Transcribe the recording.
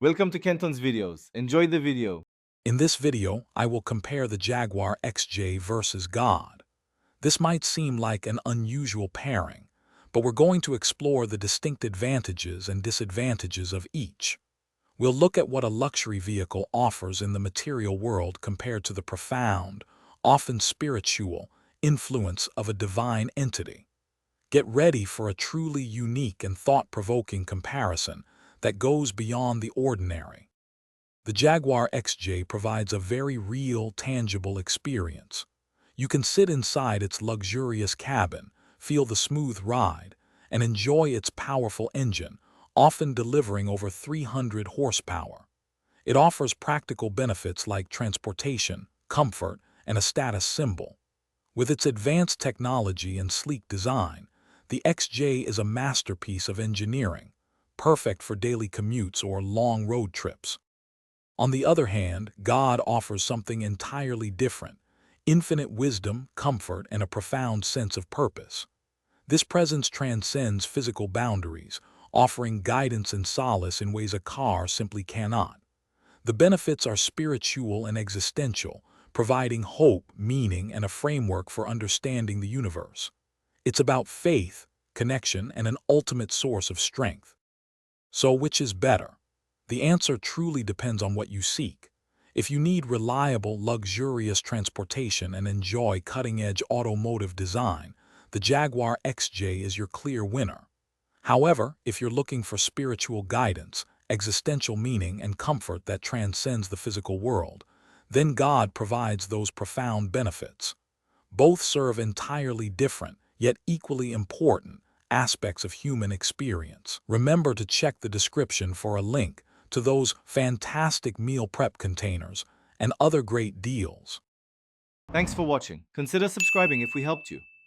Welcome to Kenton's videos. Enjoy the video. In this video, I will compare the Jaguar XJ versus God. This might seem like an unusual pairing, but we're going to explore the distinct advantages and disadvantages of each. We'll look at what a luxury vehicle offers in the material world compared to the profound, often spiritual, influence of a divine entity. Get ready for a truly unique and thought-provoking comparison that goes beyond the ordinary. The Jaguar XJ provides a very real, tangible experience. You can sit inside its luxurious cabin, feel the smooth ride, and enjoy its powerful engine, often delivering over 300 horsepower. It offers practical benefits like transportation, comfort, and a status symbol. With its advanced technology and sleek design, the XJ is a masterpiece of engineering, perfect for daily commutes or long road trips. On the other hand, God offers something entirely different: infinite wisdom, comfort, and a profound sense of purpose. This presence transcends physical boundaries, offering guidance and solace in ways a car simply cannot. The benefits are spiritual and existential, providing hope, meaning, and a framework for understanding the universe. It's about faith, connection, and an ultimate source of strength. So which is better? The answer truly depends on what you seek. If you need reliable, luxurious transportation and enjoy cutting-edge automotive design, the Jaguar XJ is your clear winner. However, if you're looking for spiritual guidance, existential meaning, and comfort that transcends the physical world, then God provides those profound benefits. Both serve entirely different, yet equally important, aspects of human experience. Remember to check the description for a link to those fantastic meal prep containers and other great deals. Thanks for watching. Consider subscribing if we helped you.